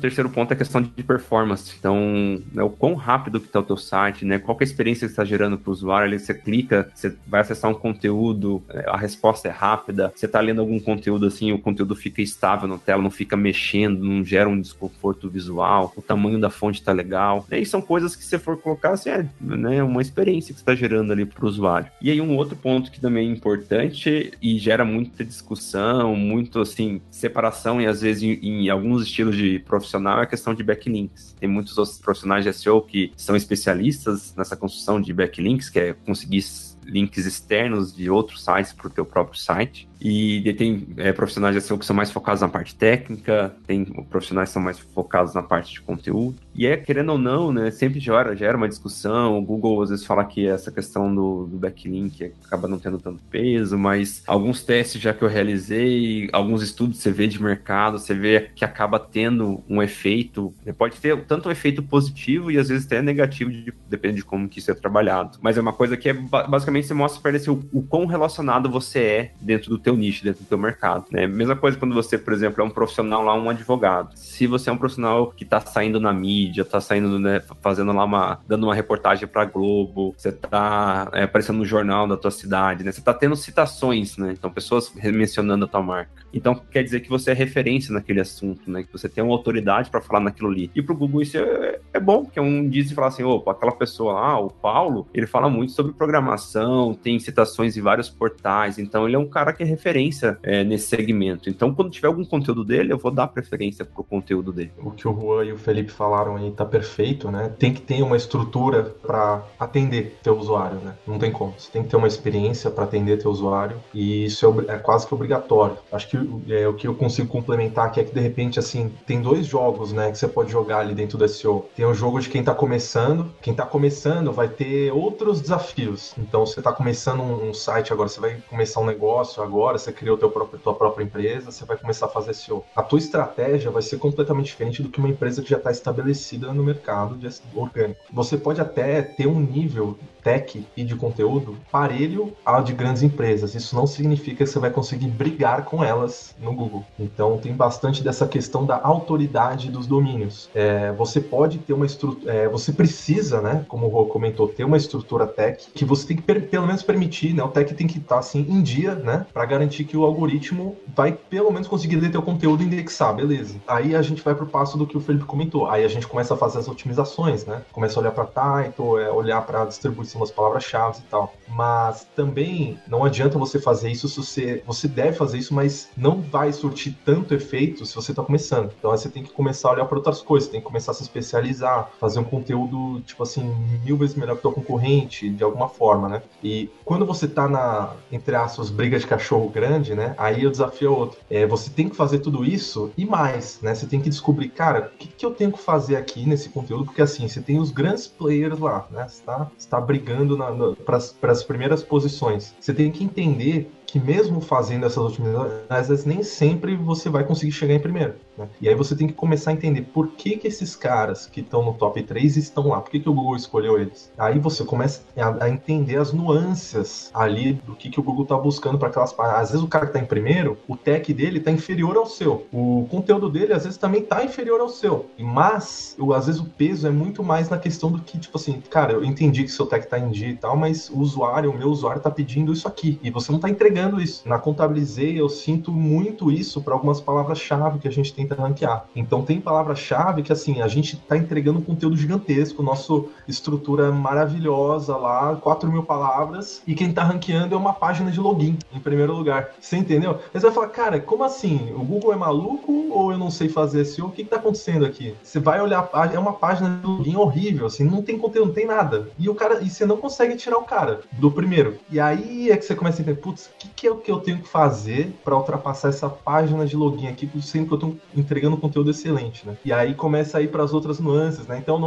terceiro ponto é a questão de performance. Então, o quão rápido que está o teu site, né? Qual que é a experiência que está gerando para o usuário? Ali você clica, você vai acessar um conteúdo, a resposta é rápida, você está lendo algum conteúdo assim, o conteúdo fica estável na tela, não fica mexendo, não gera um desconforto visual, o tamanho da fonte está legal. E são coisas que se for colocar, assim, né, uma experiência que você está gerando ali para o usuário. E aí um outro ponto que também é importante e gera muita discussão, muito assim, separação e às vezes em alguns estilos de profissional é a questão de backlinks. Tem muitos outros profissionais de SEO que são especialistas nessa construção de backlinks, que é conseguir links externos de outros sites para o teu próprio site. E tem profissionais de SEO que são mais focados na parte técnica, tem profissionais que são mais focados na parte de conteúdo. E querendo ou não, né, sempre gera uma discussão. O Google às vezes fala que essa questão do backlink acaba não tendo tanto peso, mas alguns testes já que eu realizei, alguns estudos você vê de mercado, você vê que acaba tendo um efeito, pode ter tanto um efeito positivo e às vezes até negativo, depende de como que isso é trabalhado. Mas é uma coisa que basicamente você mostra para ele assim, o quão relacionado você é dentro do teu teu nicho, dentro do teu mercado, né? Mesma coisa quando você, por exemplo, é um profissional lá, um advogado. Se você é um profissional que tá saindo na mídia, tá saindo, né, fazendo lá dando uma reportagem pra Globo, você tá aparecendo no jornal da tua cidade, né? Você tá tendo citações, né? Então, pessoas mencionando a tua marca. Então, quer dizer que você é referência naquele assunto, né? Que você tem uma autoridade para falar naquilo ali. E pro Google isso é bom, porque um dia você fala assim, opa, aquela pessoa lá, o Paulo, ele fala muito sobre programação, tem citações em vários portais, então ele é um cara que é referência nesse segmento. Então, quando tiver algum conteúdo dele, eu vou dar preferência pro conteúdo dele. O que o Juan e o Felipe falaram aí tá perfeito, né? Tem que ter uma estrutura para atender teu usuário, né? Não tem como. Você tem que ter uma experiência para atender teu usuário e isso é quase que obrigatório. Acho que o que eu consigo complementar aqui é que, de repente, assim, tem 2 jogos, né, que você pode jogar ali dentro do SEO. Tem o jogo de quem tá começando. Quem tá começando vai ter outros desafios. Então, você tá começando um site agora, você vai começar um negócio agora, você criou tua própria empresa, você vai começar a fazer SEO. A tua estratégia vai ser completamente diferente do que uma empresa que já está estabelecida no mercado de orgânico. Você pode até ter um nível tech e de conteúdo parelho ao de grandes empresas. Isso não significa que você vai conseguir brigar com elas no Google. Então tem bastante dessa questão da autoridade dos domínios. Você pode ter uma estrutura, você precisa, né, como o Rô comentou, ter uma estrutura tech que você tem que pelo menos permitir, né, o tech tem que estar assim em dia, né, para garantir que o algoritmo vai pelo menos conseguir ler teu conteúdo e indexar, beleza. Aí a gente vai pro passo do que o Felipe comentou. Aí a gente começa a fazer as otimizações, né? Começa a olhar para title, olhar para a distribuição das palavras-chave e tal. Mas também não adianta você fazer isso se você deve fazer isso, mas não vai surtir tanto efeito se você está começando. Então aí você tem que começar a olhar para outras coisas, tem que começar a se especializar, fazer um conteúdo, tipo assim, 1000 vezes melhor que o teu concorrente, de alguma forma, né? E quando você tá na, entre aspas, briga de cachorro grande, né? Aí o desafio é outro. Você tem que fazer tudo isso e mais, né? Você tem que descobrir, cara, o que eu tenho que fazer aqui nesse conteúdo? Porque assim, você tem os grandes players lá, né? Você tá brigando para as primeiras posições. Você tem que entender que mesmo fazendo essas otimizações, às vezes nem sempre você vai conseguir chegar em primeiro, né? E aí você tem que começar a entender por que esses caras que estão no top 3 estão lá, por que o Google escolheu eles. Aí você começa a entender as nuances ali do que o Google está buscando para aquelas páginas. Às vezes o cara que está em primeiro, o tech dele está inferior ao seu, o conteúdo dele às vezes também está inferior ao seu, mas às vezes o peso é muito mais na questão do que, tipo assim, cara, eu entendi que seu tech está em dia e tal, mas o meu usuário está pedindo isso aqui, e você não está entregando isso. Na Contabilizei, eu sinto muito isso para algumas palavras-chave que a gente tenta ranquear. Então tem palavra-chave que, assim, a gente está entregando um conteúdo gigantesco, nossa estrutura maravilhosa lá, 4.000 palavras, e quem está ranqueando é uma página de login, em primeiro lugar. Você entendeu? Aí você vai falar, cara, como assim? O Google é maluco ou eu não sei fazer SEO? O que está acontecendo aqui? Você vai olhar a página, é uma página de login horrível, assim, não tem conteúdo, não tem nada. E você não consegue tirar o cara do primeiro. E aí é que você começa a entender, putz, o que é o que eu tenho que fazer para ultrapassar essa página de login aqui, sendo que eu estou entregando conteúdo excelente, né? E aí começa a ir para as outras nuances, né? Então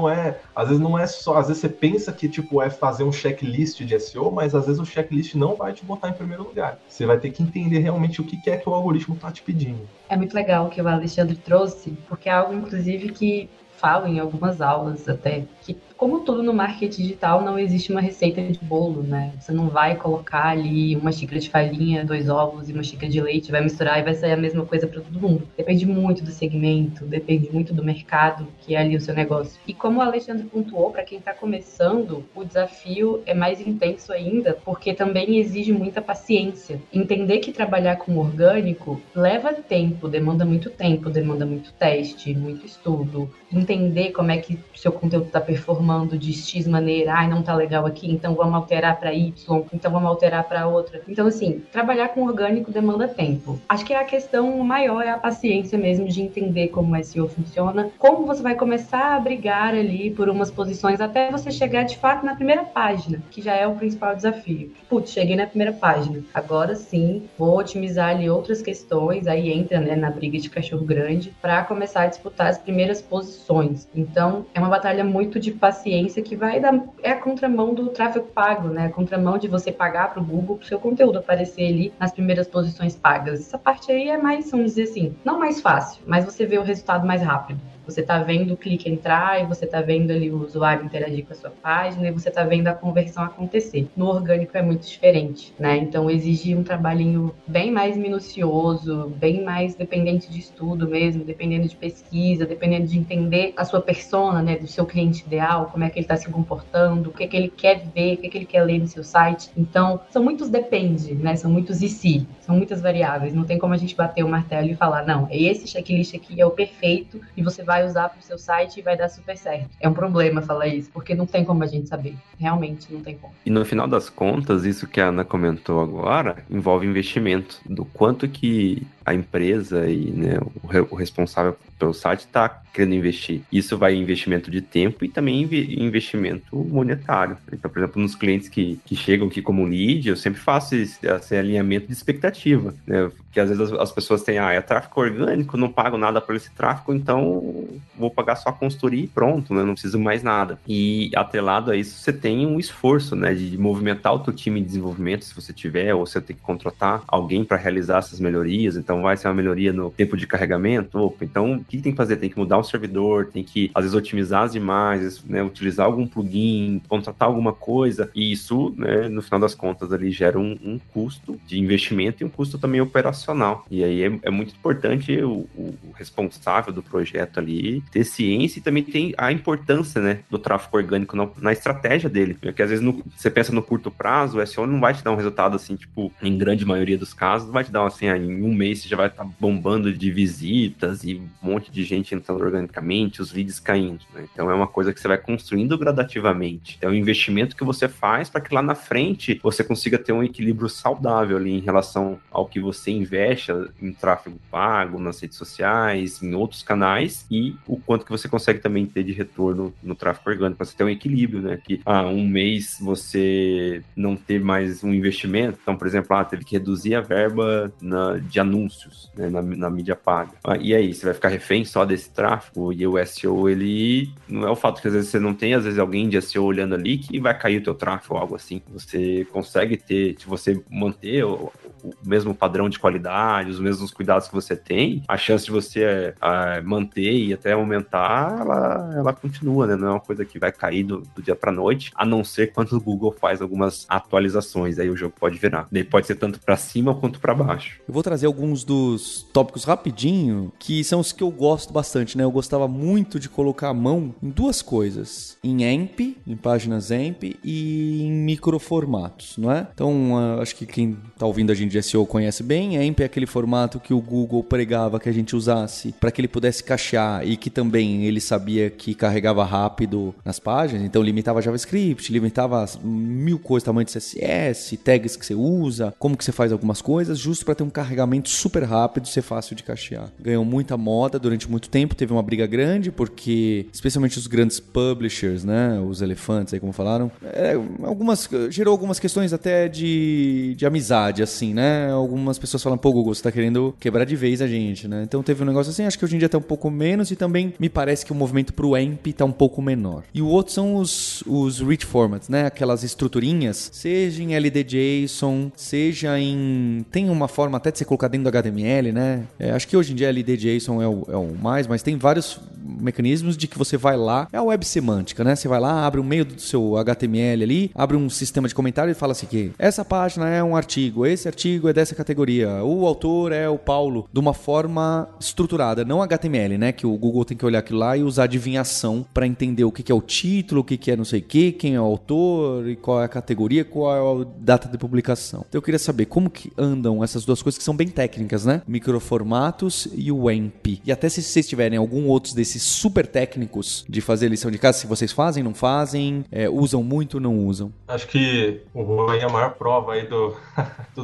às vezes não é só, às vezes você pensa que tipo é fazer um checklist de SEO, mas às vezes o checklist não vai te botar em primeiro lugar. Você vai ter que entender realmente o que é que o algoritmo está te pedindo. É muito legal o que o Alexandre trouxe, porque é algo inclusive que falo em algumas aulas até, que como tudo no marketing digital, não existe uma receita de bolo, né? Você não vai colocar ali uma xícara de farinha, 2 ovos e uma xícara de leite, vai misturar e vai sair a mesma coisa para todo mundo. Depende muito do segmento, depende muito do mercado que é ali o seu negócio. E como o Alexandre pontuou, para quem está começando, o desafio é mais intenso ainda, porque também exige muita paciência. Entender que trabalhar com orgânico leva tempo, demanda muito teste, muito estudo, entender como é que o seu conteúdo está performando de X maneira, não tá legal aqui, então vamos alterar para Y, então vamos alterar para outra. Então, assim, trabalhar com orgânico demanda tempo. Acho que a questão maior é a paciência mesmo de entender como o SEO funciona, como você vai começar a brigar ali por umas posições até você chegar de fato na primeira página, que já é o principal desafio. Putz, cheguei na primeira página, agora sim, vou otimizar ali outras questões, aí entra, né, na briga de cachorro grande, para começar a disputar as primeiras posições. Então, é uma batalha muito de paciência que vai dar, é a contramão do tráfego pago, né? A contramão de você pagar para o Google para o seu conteúdo aparecer ali nas primeiras posições pagas. Essa parte aí é mais, vamos dizer assim, não mais fácil, mas você vê o resultado mais rápido. Você está vendo o clique entrar e você está vendo ali o usuário interagir com a sua página e você está vendo a conversão acontecer. No orgânico é muito diferente, né? Então exige um trabalhinho bem mais minucioso, bem mais dependente de estudo mesmo, dependendo de pesquisa, dependendo de entender a sua persona, né? Do seu cliente ideal, como é que ele está se comportando, o que é que ele quer ver, o que é que ele quer ler no seu site. Então, são muitos depende, né? São muitos e se, são muitas variáveis. Não tem como a gente bater o martelo e falar, não, esse checklist aqui é o perfeito e você vai usar para o seu site e vai dar super certo. É um problema falar isso, porque não tem como a gente saber. Realmente não tem como. E no final das contas, isso que a Ana comentou agora, envolve investimento. Do quanto que a empresa e, né, o responsável pelo site está querendo investir. Isso vai em investimento de tempo e também investimento monetário. Então, por exemplo, nos clientes que chegam aqui como lead, eu sempre faço esse alinhamento de expectativa, né? Porque às vezes as pessoas têm, é tráfego orgânico, não pago nada por esse tráfego, então vou pagar só a consultoria e pronto, né? Não preciso mais nada. E atrelado a isso, você tem um esforço, né, de movimentar o teu time de desenvolvimento, se você tiver, ou você tem que contratar alguém para realizar essas melhorias. Então vai ser uma melhoria no tempo de carregamento. Opa, então o que tem que fazer? Tem que mudar o servidor, tem que às vezes otimizar as imagens, né, utilizar algum plugin, contratar alguma coisa, e isso, né, no final das contas ali gera um custo de investimento e um custo também operacional. E aí é muito importante o responsável do projeto ali ter ciência e também tem a importância, né, do tráfego orgânico na estratégia dele. Porque às vezes você pensa no curto prazo, o SEO não vai te dar um resultado assim, tipo, em grande maioria dos casos, não vai te dar assim, em um mês você já vai estar bombando de visitas e um monte de gente entrando organicamente, os leads caindo, né? Então é uma coisa que você vai construindo gradativamente. É um investimento que você faz para que lá na frente você consiga ter um equilíbrio saudável ali em relação ao que você investe em tráfego pago, nas redes sociais, em outros canais, e o quanto que você consegue também ter de retorno no tráfego orgânico, para você ter um equilíbrio, né? Que um mês você não ter mais um investimento, então, por exemplo, teve que reduzir a verba de anúncios, né, na mídia paga. E aí, você vai ficar refém só desse tráfego, e o SEO, ele não é o fato que às vezes você não tem, às vezes alguém de SEO olhando ali que vai cair o teu tráfego ou algo assim. Você consegue ter, se você manter o mesmo padrão de qualidade, os mesmos cuidados que você tem, a chance de você manter e até aumentar, ela continua, né? Não é uma coisa que vai cair do dia pra noite, a não ser quando o Google faz algumas atualizações, aí o jogo pode virar. Daí pode ser tanto pra cima quanto pra baixo. Eu vou trazer alguns dos tópicos rapidinho, que são os que eu gosto bastante, né? Eu gostava muito de colocar a mão em duas coisas. Em AMP, em páginas AMP e em microformatos, não é? Então, acho que quem tá ouvindo a gente de SEO conhece bem. AMP é aquele formato que o Google pregava que a gente usasse para que ele pudesse cachear e que também ele sabia que carregava rápido nas páginas. Então, limitava JavaScript, limitava 1000 coisas, tamanho de CSS, tags que você usa, como que você faz algumas coisas, justo para ter um carregamento super rápido e ser fácil de cachear. Ganhou muita moda durante muito tempo, teve uma briga grande, porque especialmente os grandes publishers, né, os elefantes aí como falaram, gerou algumas questões até de amizade, assim, né? Algumas pessoas falam, pô, Google, você tá querendo quebrar de vez a gente, né? Então teve um negócio assim, acho que hoje em dia tá um pouco menos e também me parece que o movimento pro AMP tá um pouco menor. E o outro são os rich formats, né? Aquelas estruturinhas, seja em LDJSON, seja em... Tem uma forma até de você colocar dentro do HTML, né? Acho que hoje em dia LDJSON é o mais, mas tem vários mecanismos de que você vai lá, é a web semântica, né? Você vai lá, abre o meio do seu HTML ali, abre um sistema de comentário e fala assim que essa página é um artigo, esse artigo é dessa categoria, o autor é o Paulo, de uma forma estruturada, não HTML, né? Que o Google tem que olhar aquilo lá e usar adivinhação para entender o que é o título, o que é não sei o que, quem é o autor, e qual é a categoria, qual é a data de publicação. Então eu queria saber como que andam essas duas coisas que são bem técnicas, né? Microformatos e o AMP. E até se vocês tiverem algum outros desses super técnicos de fazer lição de casa, se vocês fazem, não fazem, usam muito, não usam. Acho que o Juan é a maior prova aí do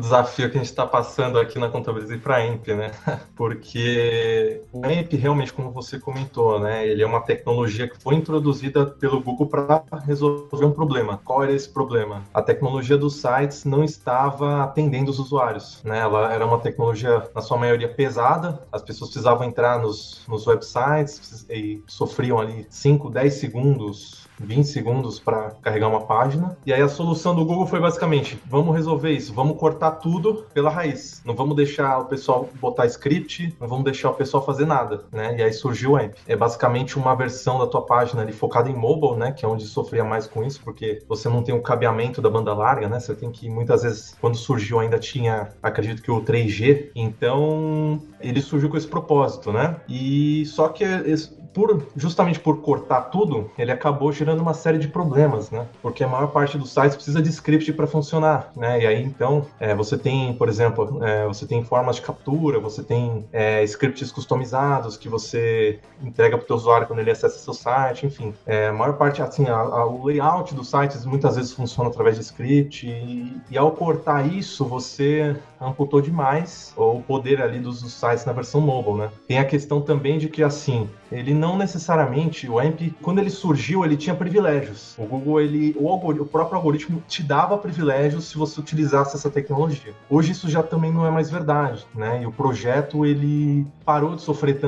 desafio que a gente está passando aqui na Contabilidade para a AMP, né? Porque o AMP realmente, como você comentou, né? Ele é uma tecnologia que foi introduzida pelo Google para resolver um problema. Qual era esse problema? A tecnologia dos sites não estava atendendo os usuários, né? Ela era uma tecnologia, na sua maioria, pesada. As pessoas precisavam entrar nos websites e sofriam ali 5, 10 segundos 20 segundos para carregar uma página. E aí a solução do Google foi basicamente, vamos resolver isso, vamos cortar tudo pela raiz. Não vamos deixar o pessoal botar script, não vamos deixar o pessoal fazer nada, né? E aí surgiu o AMP. É basicamente uma versão da tua página ali focada em mobile, né? Que é onde sofria mais com isso, porque você não tem o cabeamento da banda larga, né? Você tem que, muitas vezes, quando surgiu ainda tinha, acredito que o 3G, então ele surgiu com esse propósito, né? E só que justamente por cortar tudo, ele acabou gerando uma série de problemas, né? Porque a maior parte dos sites precisa de script para funcionar, né? E aí, então, você tem, por exemplo, você tem formas de captura, você tem scripts customizados que você entrega para o teu usuário quando ele acessa seu site, enfim. A maior parte, assim, o layout dos sites muitas vezes funciona através de script e ao cortar isso, você amputou demais o poder ali dos sites na versão mobile, né? Tem a questão também de que, assim, ele não necessariamente, o AMP, quando ele surgiu, ele tinha privilégios. O Google, o próprio algoritmo te dava privilégios se você utilizasse essa tecnologia. Hoje isso já também não é mais verdade, né? E o projeto, ele parou de sofrer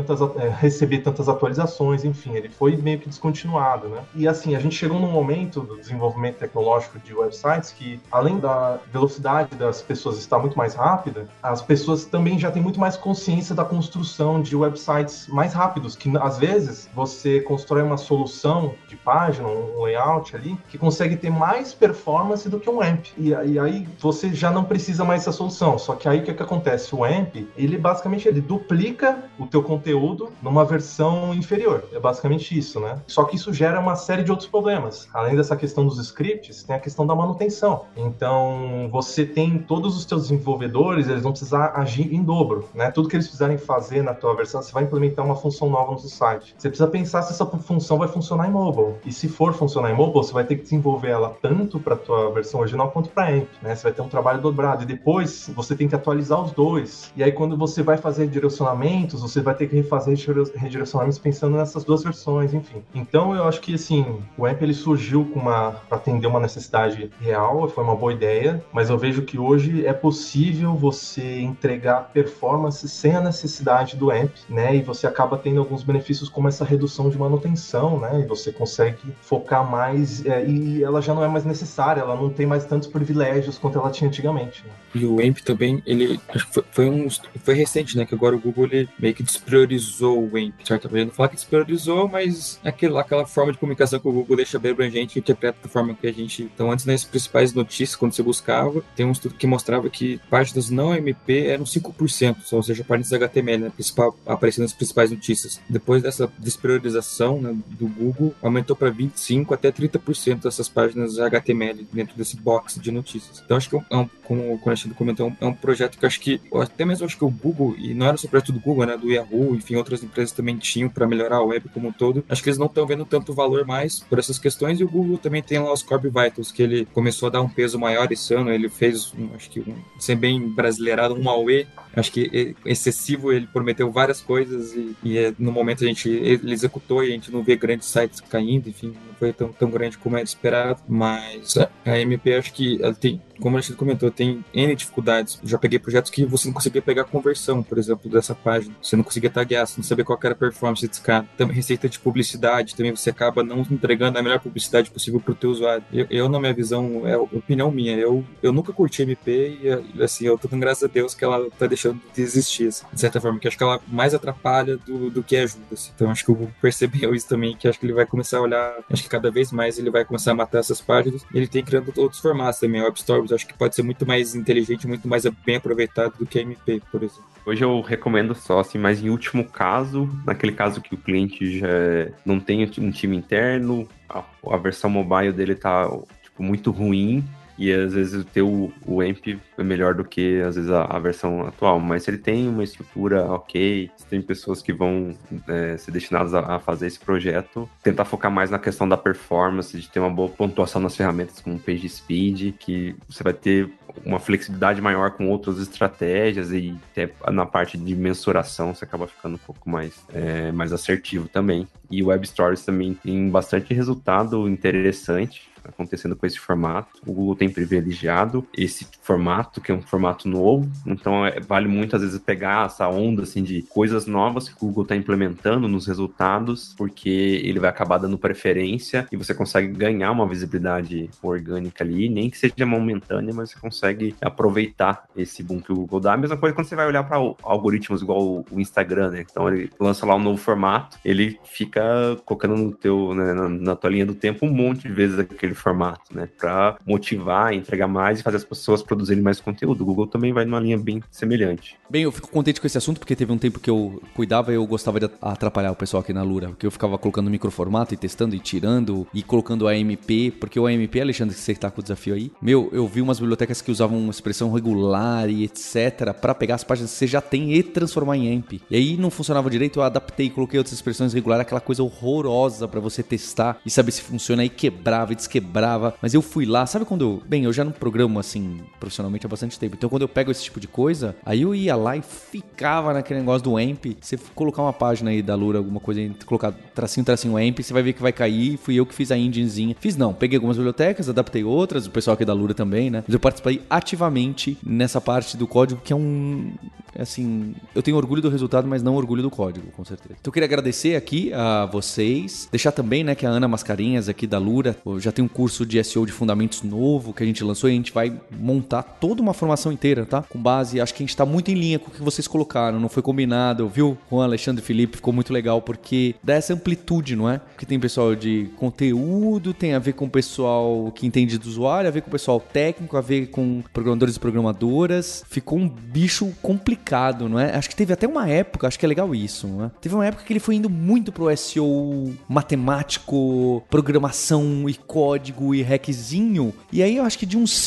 receber tantas atualizações, enfim, ele foi meio que descontinuado, né? E assim, a gente chegou num momento do desenvolvimento tecnológico de websites que, além da velocidade das pessoas estar muito mais rápida, as pessoas também já têm muito mais consciência da construção de websites mais rápidos, que às vezes você constrói uma solução de página, um layout ali, que consegue ter mais performance do que um AMP. E aí você já não precisa mais dessa solução. Só que aí o que acontece? O AMP, ele basicamente duplica o teu conteúdo numa versão inferior. É basicamente isso, né? Só que isso gera uma série de outros problemas. Além dessa questão dos scripts, tem a questão da manutenção. Então, você tem todos os teus desenvolvedores, eles vão precisar agir em dobro, né? Tudo que eles precisarem fazer na tua versão, você vai implementar uma função nova no seu site. Você precisa pensar se essa função vai funcionar em mobile. E se for funcionar em mobile, você vai ter que desenvolver ela tanto para a tua versão original quanto para AMP, né? Você vai ter um trabalho dobrado. E depois, você tem que atualizar os dois. E aí, quando você vai fazer direcionamentos, você vai ter que refazer redirecionamentos pensando nessas duas versões, enfim. Então, eu acho que, assim, o AMP, ele surgiu para atender uma necessidade real, foi uma boa ideia, mas eu vejo que hoje é possível você entregar performance sem a necessidade do AMP, né? E você acaba tendo alguns benefícios como essa redução de manutenção, né? E você consegue focar mais, e ela já não é mais necessária, ela não tem mais tantos privilégios quanto ela tinha antigamente, né? E o AMP também, ele foi recente, né? Que agora o Google, ele meio que despriorizou o AMP, certo? Eu não falar que despriorizou, mas aquela forma de comunicação que o Google deixa bem abrangente e interpreta da forma que a gente... Então, antes, nas principais notícias, quando você buscava, tem um estudo que mostrava que páginas não MP eram 5%, ou seja, páginas HTML, né? Aparecendo nas principais notícias. Depois dessa despriorização, né, do Google, aumentou para 25% até 30% dessas páginas HTML dentro desse box de notícias. Então, acho que como o Alexandre comentou, é um projeto que eu acho que, até mesmo acho que o Google, e não era só o projeto do Google, né, do Yahoo, enfim, outras empresas também tinham para melhorar a web como um todo. Acho que eles não estão vendo tanto valor mais por essas questões, e o Google também tem lá os Core Vitals, que ele começou a dar um peso maior esse ano. Ele fez, acho que, sem bem brasileirado, um AUE, acho que excessivo. Ele prometeu várias coisas e no momento ele executou e a gente não vê grandes sites caindo, enfim, não foi tão grande como era esperado, mas a MP, acho que ela tem, como a gente comentou, tem N dificuldades. Já peguei projetos que você não conseguia pegar conversão, por exemplo, dessa página. Você não conseguia taguear, você não sabia qual era a performance desse cara. Também receita de publicidade, também você acaba não entregando a melhor publicidade possível para o teu usuário. Eu, na minha visão, é opinião minha, eu nunca curti MP e, assim, eu tô dando graças a Deus que ela tá deixando de existir, assim, de certa forma, que acho que ela mais atrapalha do que ajuda, assim. Então, acho que o Google percebeu isso também, que acho que ele vai começar a olhar, acho que cada vez mais ele vai começar a matar essas páginas. Ele tem criando outros formatos também. O Web Stories, acho que pode ser muito mais inteligente, muito mais bem aproveitado do que a MP, por exemplo. Hoje eu recomendo só, assim, mas em último caso, naquele caso que o cliente já não tem um time interno, a versão mobile dele tá, tipo, muito ruim, e às vezes ter o AMP é melhor do que, às vezes, a versão atual. Mas se ele tem uma estrutura ok, se tem pessoas que vão ser destinadas a fazer esse projeto, tentar focar mais na questão da performance, de ter uma boa pontuação nas ferramentas como PageSpeed, que você vai ter uma flexibilidade maior com outras estratégias, e até na parte de mensuração você acaba ficando um pouco mais assertivo também. E o Web Stories também tem bastante resultado interessante. acontecendo com esse formato. O Google tem privilegiado esse formato, que é um formato novo, então vale muito às vezes pegar essa onda assim, de coisas novas que o Google está implementando nos resultados, porque ele vai acabar dando preferência e você consegue ganhar uma visibilidade orgânica ali, nem que seja momentânea, mas você consegue aproveitar esse boom que o Google dá. A mesma coisa quando você vai olhar para algoritmos igual o Instagram, né? Então ele lança lá um novo formato, ele fica colocando no teu, né, na tua linha do tempo um monte de vezes aquele formato, né? Para motivar, entregar mais e fazer as pessoas produzirem mais conteúdo. O Google também vai numa linha bem semelhante. Bem, eu fico contente com esse assunto, porque teve um tempo que eu cuidava e eu gostava de atrapalhar o pessoal aqui na Lura, porque eu ficava colocando microformato e testando e tirando e colocando AMP, porque o AMP, Alexandre, que você tá com o desafio aí, eu vi umas bibliotecas que usavam uma expressão regular e etc, para pegar as páginas que você já tem e transformar em AMP. E aí não funcionava direito, eu adaptei, coloquei outras expressões regulares, aquela coisa horrorosa para você testar e saber se funciona, aí quebrava e desquebrava, mas eu fui lá, sabe quando eu já não programo assim profissionalmente há bastante tempo, então quando eu pego esse tipo de coisa, aí eu ia lá e ficava naquele negócio do AMP. Você colocar uma página aí da Lura, alguma coisa, colocar tracinho AMP, você vai ver que vai cair. Fui eu que fiz a enginezinha. Peguei algumas bibliotecas, adaptei outras, o pessoal aqui da Lura também, né? Mas eu participei ativamente nessa parte do código, que é assim, eu tenho orgulho do resultado, mas não orgulho do código, com certeza. Então eu queria agradecer aqui a vocês, deixar também, né, que a Ana Mascarenhas aqui da Lura já tem um curso de SEO de fundamentos novo que a gente lançou e a gente vai montar toda uma formação inteira, tá? Com base, acho que a gente tá muito em linha com o que vocês colocaram, não foi combinado, viu? Com o Alexandre e Felipe ficou muito legal, porque dá essa amplitude, não é? Porque tem pessoal de conteúdo, tem a ver com o pessoal que entende do usuário, a ver com o pessoal técnico, a ver com programadores e programadoras. Ficou um bicho complicado, não é? Acho que teve até uma época, acho que é legal isso, não é? Teve uma época que ele foi indo muito pro SEO matemático, programação e código e hackzinho, e aí eu acho que de uns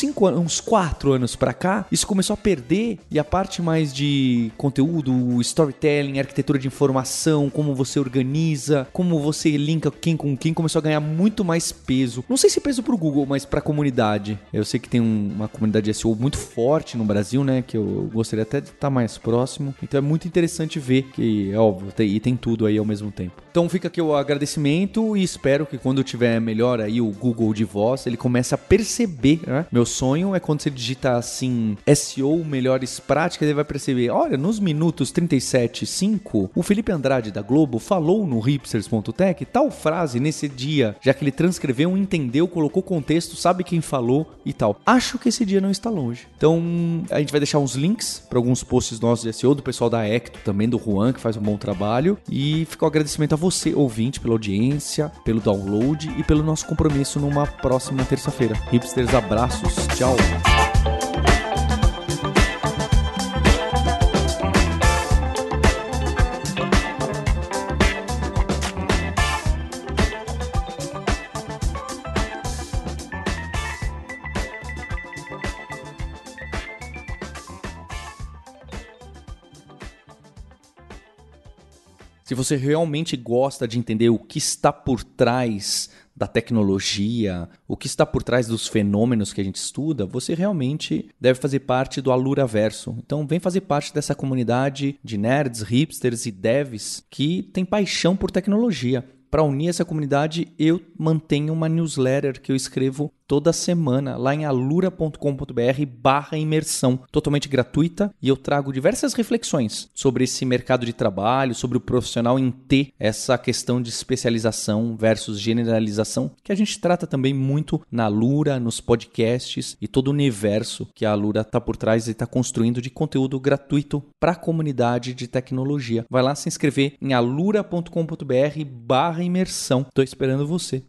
4 anos pra cá, isso começou a perder, e a parte mais de conteúdo, storytelling, arquitetura de informação, como você organiza, como você linka quem com quem, começou a ganhar muito mais peso. Não sei se peso pro Google, mas pra comunidade. Eu sei que tem uma comunidade de SEO muito forte no Brasil, né, que eu gostaria até de estar mais próximo. Então é muito interessante ver que, é óbvio, tem tudo aí ao mesmo tempo. Então fica aqui o agradecimento e espero que quando tiver melhor aí o Google de voz, ele comece a perceber, né? Meu sonho é quando você digita assim, SEO melhores práticas, ele vai perceber, olha, nos minutos 37:05, o Felipe Andrade da Globo falou no hipsters.tech tal frase nesse dia, já que ele transcreveu, entendeu, colocou contexto, sabe quem falou e tal. Acho que esse dia não está longe. Então, a gente vai deixar uns links para alguns posts nossos de SEO, do pessoal da Ecto também, do Juan, que faz um bom trabalho. E fica o agradecimento a você, ouvinte, pela audiência, pelo download e pelo nosso compromisso numa próxima terça-feira. Hipsters, abraços, tchau! Se você realmente gosta de entender o que está por trás da tecnologia, o que está por trás dos fenômenos que a gente estuda, você realmente deve fazer parte do Aluraverso. Então vem fazer parte dessa comunidade de nerds, hipsters e devs que tem paixão por tecnologia. Para unir essa comunidade, eu mantenho uma newsletter que eu escrevo toda semana lá em alura.com.br/imersão, totalmente gratuita, e eu trago diversas reflexões sobre esse mercado de trabalho, sobre o profissional em ter essa questão de especialização versus generalização, que a gente trata também muito na Alura, nos podcasts e todo o universo que a Alura está por trás e está construindo de conteúdo gratuito para a comunidade de tecnologia. Vai lá se inscrever em alura.com.br/imersão. Estou esperando você.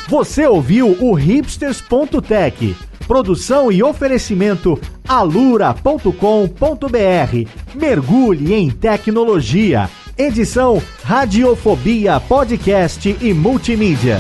Você ouviu o hipsters.tech. Produção e oferecimento alura.com.br. Mergulhe em tecnologia. Edição Radiofobia Podcast e Multimídia.